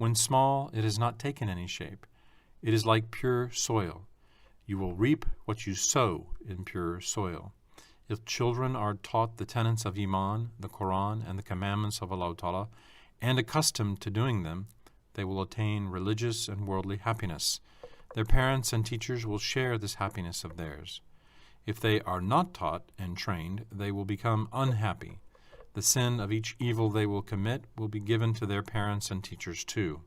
When small, it has not taken any shape. It is like pure soil. You will reap what you sow in pure soil. If children are taught the tenets of Iman, the Quran, and the commandments of Allah Ta'ala, and accustomed to doing them, they will attain religious and worldly happiness. Their parents and teachers will share this happiness of theirs. If they are not taught and trained, they will become unhappy. The sin of each evil they will commit will be given to their parents and teachers too.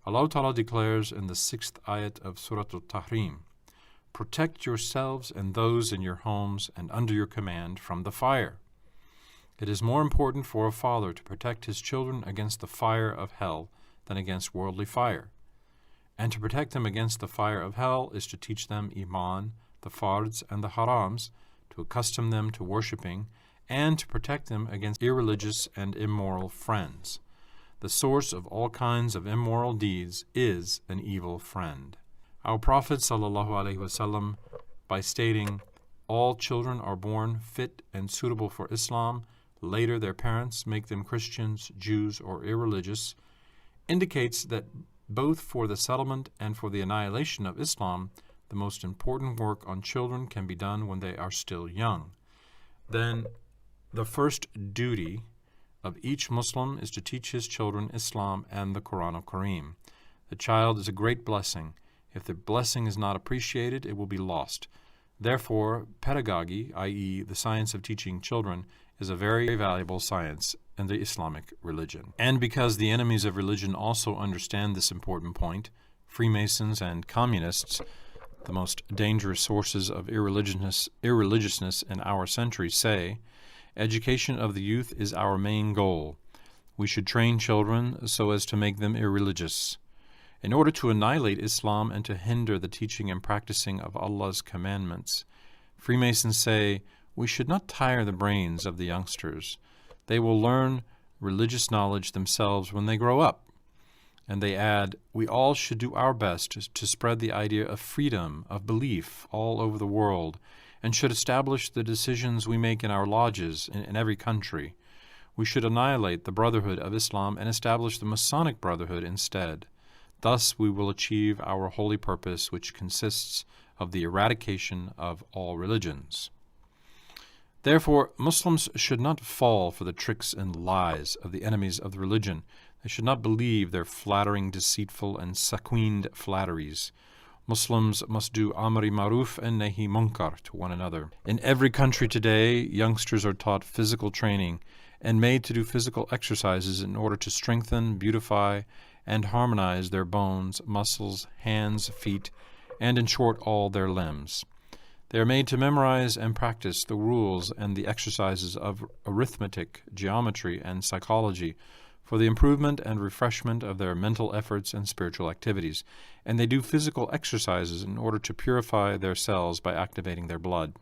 Allah Ta'ala declares in the 6th ayat of Surah Al-Tahrim, "Protect yourselves and those in your homes and under your command from the fire." It is more important for a father to protect his children against the fire of hell than against worldly fire. And to protect them against the fire of hell is to teach them Iman, the fards and the harams, to accustom them to worshipping, and to protect them against irreligious and immoral friends. The source of all kinds of immoral deeds is an evil friend. Our Prophet ﷺ, by stating, "All children are born fit and suitable for Islam, later their parents make them Christians, Jews, or irreligious," indicates that both for the settlement and for the annihilation of Islam, the most important work on children can be done when they are still young. Then, the first duty of each Muslim is to teach his children Islam and the Quran al-Karim. The child is a great blessing. If the blessing is not appreciated, it will be lost. Therefore, pedagogy, i.e., the science of teaching children, is a very valuable science in the Islamic religion. And because the enemies of religion also understand this important point, Freemasons and Communists, the most dangerous sources of irreligiousness in our century, say, "Education of the youth is our main goal. We should train children so as to make them irreligious." In order to annihilate Islam and to hinder the teaching and practicing of Allah's commandments, Freemasons say, we should not tire the brains of the youngsters. They will learn religious knowledge themselves when they grow up. And they add, we all should do our best to spread the idea of freedom, of belief, all over the world, and should establish the decisions we make in our lodges in every country. We should annihilate the Brotherhood of Islam and establish the Masonic Brotherhood instead. Thus we will achieve our holy purpose, which consists of the eradication of all religions. Therefore, Muslims should not fall for the tricks and lies of the enemies of the religion. They should not believe their flattering, deceitful, and sequined flatteries. Muslims must do amri maruf and nahi munkar to one another. In every country today, youngsters are taught physical training and made to do physical exercises in order to strengthen, beautify, and harmonize their bones, muscles, hands, feet, and in short, all their limbs. They are made to memorize and practice the rules and the exercises of arithmetic, geometry, and psychology for the improvement and refreshment of their mental efforts and spiritual activities, and they do physical exercises in order to purify their cells by activating their blood.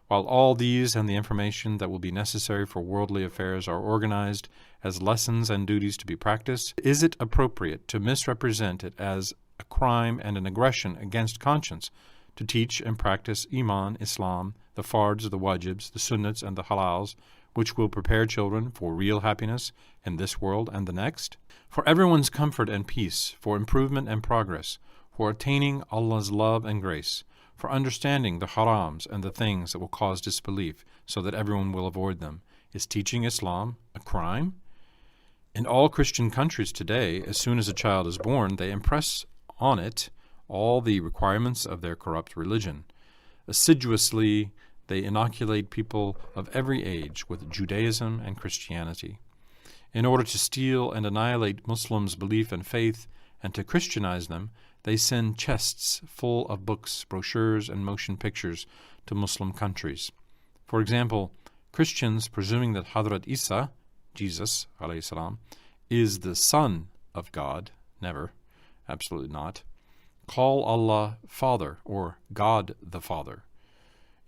While all these and the information that will be necessary for worldly affairs are organized as lessons and duties to be practiced, is it appropriate to misrepresent it as a crime and an aggression against conscience to teach and practice Iman, Islam, the fards, the wajibs, the sunnats, and the halals, which will prepare children for real happiness in this world and the next? For everyone's comfort and peace, for improvement and progress, for attaining Allah's love and grace, for understanding the harams and the things that will cause disbelief so that everyone will avoid them. Is teaching Islam a crime? In all Christian countries today, as soon as a child is born, they impress on it all the requirements of their corrupt religion. Assiduously, they inoculate people of every age with Judaism and Christianity. In order to steal and annihilate Muslims' belief and faith and to Christianize them, they send chests full of books, brochures, and motion pictures to Muslim countries. For example, Christians, presuming that Hazrat Isa, Jesus, alayhi salam, is the Son of God, never, absolutely not, call Allah Father or God the Father.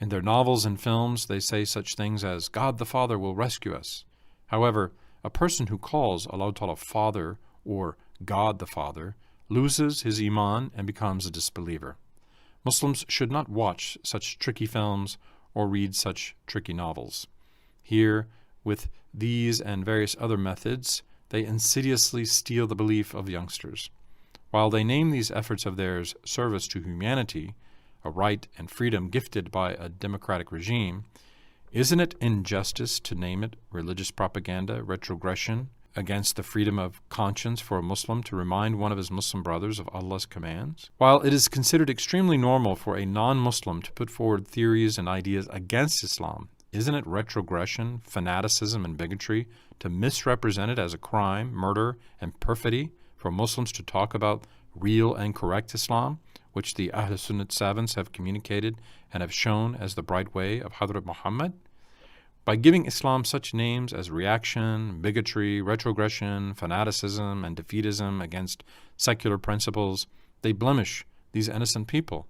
In their novels and films, they say such things as, God the Father will rescue us. However, a person who calls Allah Ta'ala Father or God the Father loses his Iman and becomes a disbeliever. Muslims should not watch such tricky films or read such tricky novels. Here, with these and various other methods, they insidiously steal the belief of youngsters. While they name these efforts of theirs service to humanity, a right and freedom gifted by a democratic regime, isn't it injustice to name it religious propaganda, retrogression against the freedom of conscience for a Muslim to remind one of his Muslim brothers of Allah's commands? While it is considered extremely normal for a non-Muslim to put forward theories and ideas against Islam, isn't it retrogression, fanaticism, and bigotry to misrepresent it as a crime, murder, and perfidy for Muslims to talk about real and correct Islam, which the Ahl Sunnat savants have communicated and have shown as the bright way of Hazrat Muhammad? By giving Islam such names as reaction, bigotry, retrogression, fanaticism, and defeatism against secular principles, they blemish these innocent people.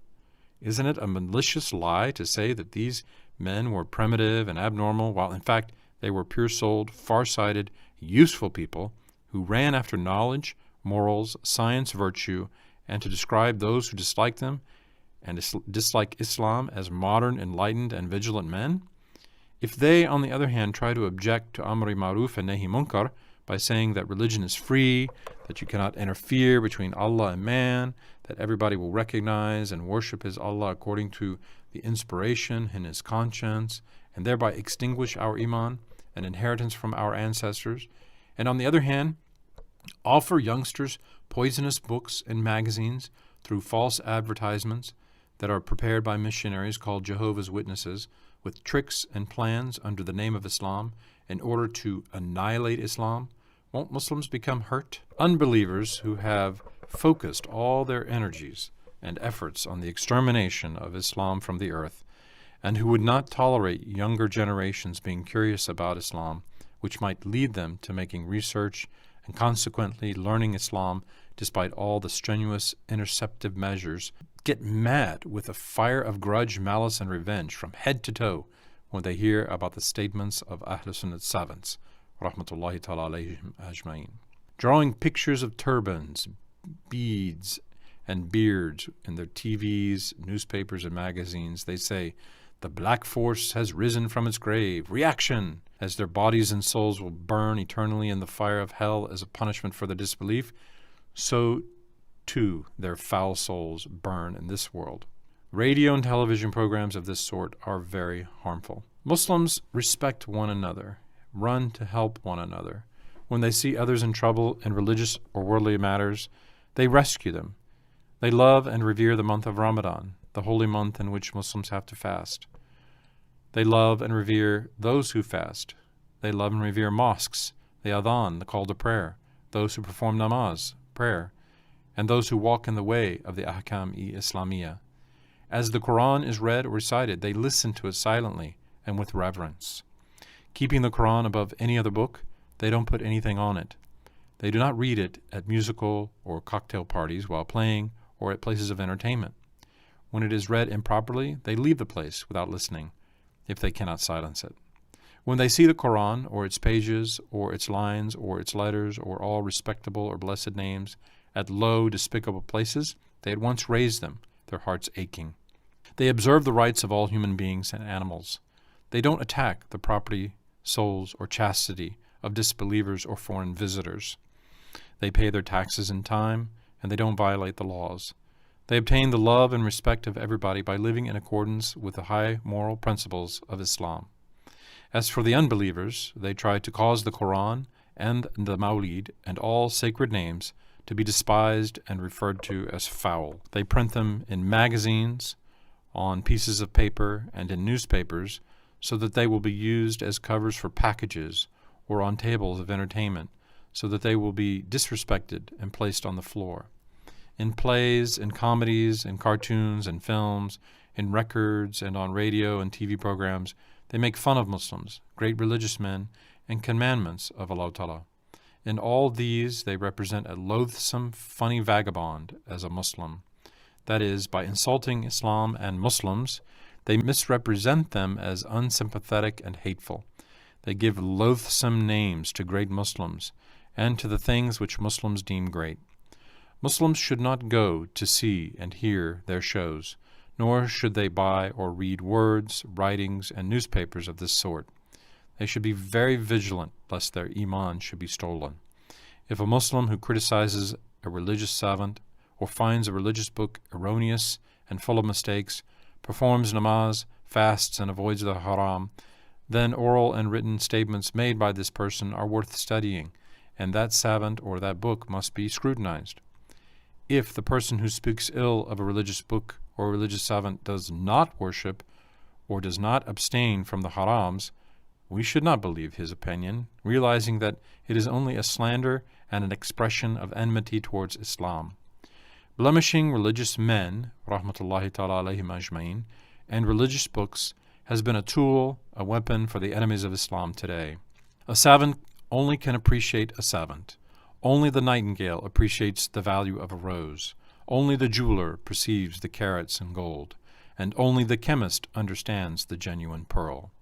Isn't it a malicious lie to say that these men were primitive and abnormal, while in fact they were pure-souled, far-sighted, useful people who ran after knowledge, morals, science, virtue, and to describe those who dislike them and dislike Islam as modern, enlightened, and vigilant men? If they, on the other hand, try to object to Amri Ma'ruf and Nahi Munkar by saying that religion is free, that you cannot interfere between Allah and man, that everybody will recognize and worship his Allah according to the inspiration in his conscience, and thereby extinguish our iman, an inheritance from our ancestors, and on the other hand, offer youngsters poisonous books and magazines through false advertisements that are prepared by missionaries called Jehovah's Witnesses with tricks and plans under the name of Islam in order to annihilate Islam, won't Muslims become hurt? Unbelievers who have focused all their energies and efforts on the extermination of Islam from the earth, and who would not tolerate younger generations being curious about Islam, which might lead them to making research and consequently learning Islam despite all the strenuous interceptive measures, get mad with a fire of grudge, malice, and revenge from head to toe when they hear about the statements of Ahl Sunnat savants, rahmatullahi ta'ala alayhim ajma'in. Drawing pictures of turbans, beads, and beards in their TVs, newspapers, and magazines, they say, "The black force has risen from its grave. Reaction!" As their bodies and souls will burn eternally in the fire of hell as a punishment for their disbelief, so too their foul souls burn in this world. Radio and television programs of this sort are very harmful. Muslims respect one another, run to help one another. When they see others in trouble in religious or worldly matters, they rescue them. They love and revere the month of Ramadan, the holy month in which Muslims have to fast. They love and revere those who fast. They love and revere mosques, the adhan, the call to prayer, those who perform namaz, prayer, and those who walk in the way of the ahkam-i-islamiyah. As the Quran is read or recited, they listen to it silently and with reverence. Keeping the Quran above any other book, they don't put anything on it. They do not read it at musical or cocktail parties while playing or at places of entertainment. When it is read improperly, they leave the place without listening, if they cannot silence it. When they see the Quran or its pages or its lines or its letters or all respectable or blessed names at low, despicable places, they at once raise them, their hearts aching. They observe the rights of all human beings and animals. They don't attack the property, souls, or chastity of disbelievers or foreign visitors. They pay their taxes in time, and they don't violate the laws. They obtain the love and respect of everybody by living in accordance with the high moral principles of Islam. As for the unbelievers, they try to cause the Quran and the Mawlid and all sacred names to be despised and referred to as foul. They print them in magazines, on pieces of paper, and in newspapers so that they will be used as covers for packages or on tables of entertainment, so that they will be disrespected and placed on the floor. In plays, in comedies, in cartoons and films, in records and on radio and TV programs, they make fun of Muslims, great religious men, and commandments of Allah Ta'ala. In all these, they represent a loathsome, funny vagabond as a Muslim. That is, by insulting Islam and Muslims, they misrepresent them as unsympathetic and hateful. They give loathsome names to great Muslims and to the things which Muslims deem great. Muslims should not go to see and hear their shows, nor should they buy or read words, writings, and newspapers of this sort. They should be very vigilant lest their iman should be stolen. If a Muslim who criticizes a religious savant or finds a religious book erroneous and full of mistakes, performs namaz, fasts, and avoids the haram, then oral and written statements made by this person are worth studying, and that savant or that book must be scrutinized. If the person who speaks ill of a religious book or a religious savant does not worship or does not abstain from the harams, we should not believe his opinion, realizing that it is only a slander and an expression of enmity towards Islam. Blemishing religious men, rahmatullahi ta'ala alayhim ajma'in, and religious books has been a tool, a weapon for the enemies of Islam today. A savant only can appreciate a savant. Only the nightingale appreciates the value of a rose. Only the jeweler perceives the carats and gold. And only the chemist understands the genuine pearl.